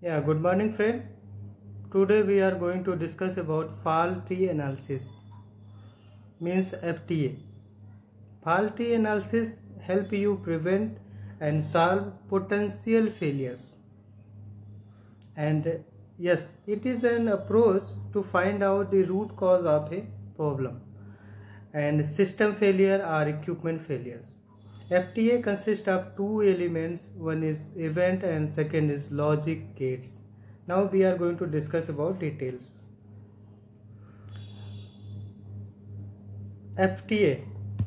Yeah, good morning friend. Today we are going to discuss about fault tree analysis, means FTA. Fault tree analysis help you prevent and solve potential failures. And yes, it is an approach to find out the root cause of a problem and system failure or equipment failures. FTA consists of two elements, one is event and second is logic gates. Now we are going to discuss about details. FTA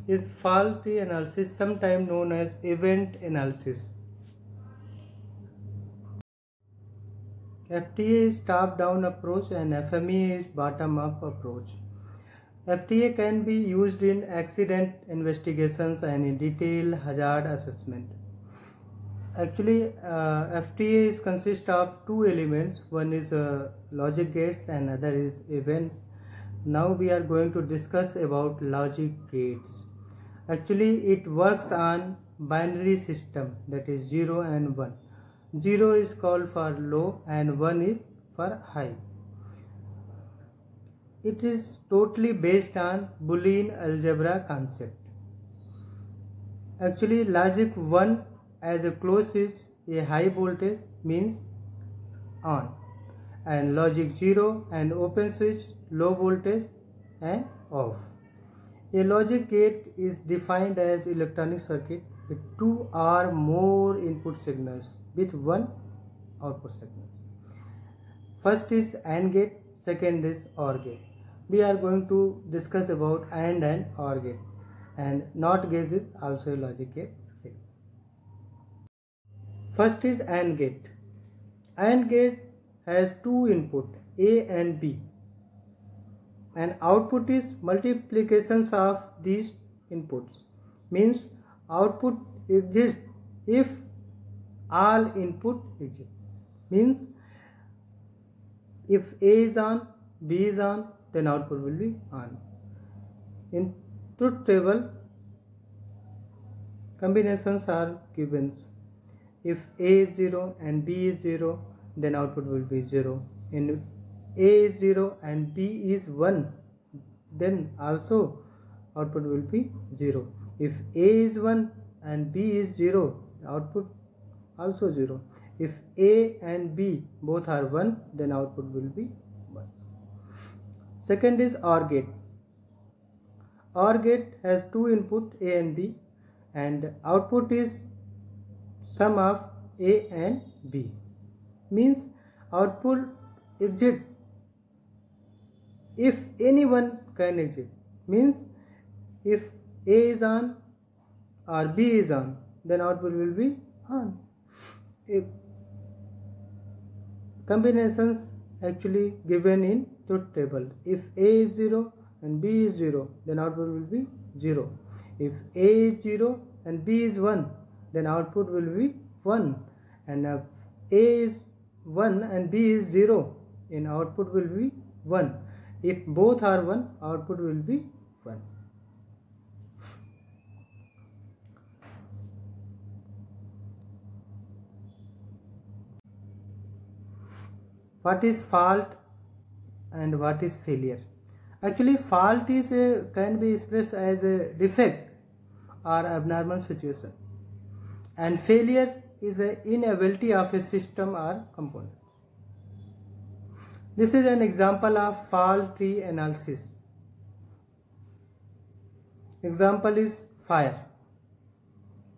is fault tree analysis, sometimes known as event analysis. FTA is top-down approach and FMEA is bottom-up approach. FTA can be used in accident investigations and in detailed hazard assessment. Actually, FTA is consist of two elements. One is logic gates and other is events. Now we are going to discuss about logic gates. Actually, it works on binary system, that is 0 and 1. 0 is called for low and 1 is for high. It is totally based on Boolean algebra concept. Actually, logic 1 as a close switch, a high voltage means on, and logic 0 and open switch, low voltage and off. A logic gate is defined as electronic circuit with two or more input signals with one output signal. First is AND gate, second is OR gate. We are going to discuss about AND and OR gate, and NOT gate is also a logic gate. First is AND gate. AND gate has two input A and B, and output is multiplications of these inputs, means output exists if all input exist, means if A is on, B is on, then output will be on. In truth table, combinations are given. If A is 0 and B is 0, then output will be 0. And if A is 0 and B is 1, then also output will be 0. If A is 1 and B is 0, output also 0. If A and B both are 1, then output will be 1. Second is OR gate. OR gate has two input A and B, and output is sum of A and B, means output exit if anyone can exit, means if A is on or B is on, then output will be on. If combinations actually given in truth table, if A is 0 and B is 0, then output will be 0. If A is 0 and B is 1, then output will be 1, and if A is 1 and B is 0, then output will be 1. If both are 1, output will be 1. What is fault and what is failure? Actually, fault is can be expressed as a defect or abnormal situation, and failure is an inability of a system or component. This is an example of fault tree analysis. Example is fire.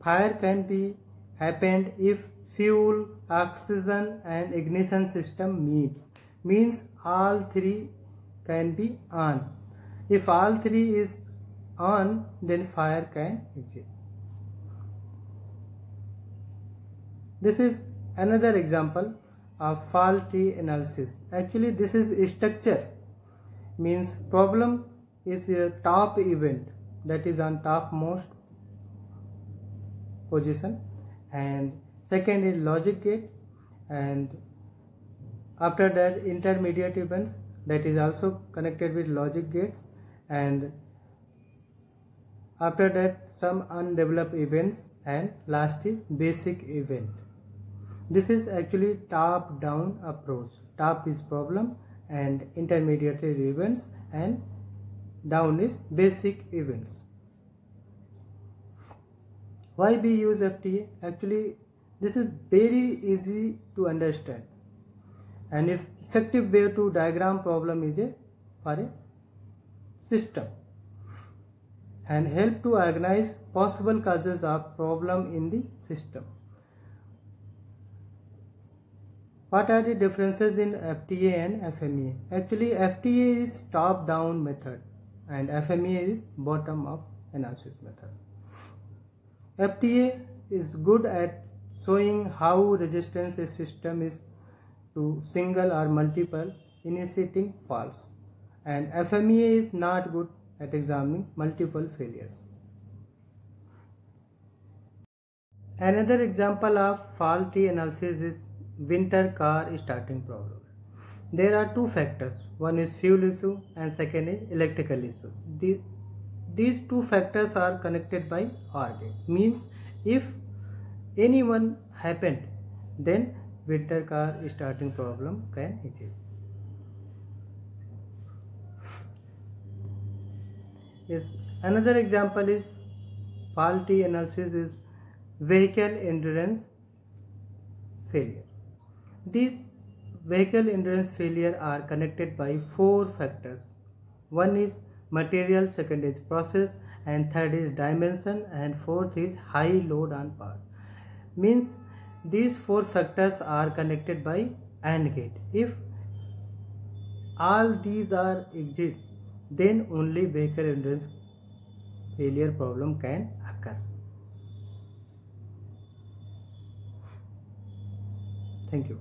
Fire can be happened if fuel, oxygen and ignition system meets, means all three can be on. If all three is on, then fire can exist. This is another example of fault tree analysis. Actually, this is structure, means problem is a top event, that is on topmost position, and second is logic gate, and after that intermediate events, that is also connected with logic gates, and after that some undeveloped events, and last is basic event. This is actually top-down approach. Top is problem and intermediate is events, and down is basic events. Why we use FTA? Actually, this is very easy to understand, and if effective way to diagram problem is for a system, and help to organize possible causes of problem in the system. What are the differences in FTA and FMEA? Actually, FTA is top-down method and FMEA is bottom-up analysis method. FTA is good at showing how resistant a system is to single or multiple initiating faults, and FMEA is not good at examining multiple failures. Another example of faulty analysis is winter car starting problem. There are two factors. One is fuel issue and second is electrical issue. These two factors are connected by OR gate. Means if any one happened, then winter car starting problem can achieve. Yes, another example is faulty analysis is vehicle endurance failure. These vehicle endurance failure are connected by four factors. One is material, second is process, and third is dimension, and fourth is high load on part. Means these four factors are connected by AND gate. If all these are exist, then only vehicle endurance failure problem can occur. Thank you.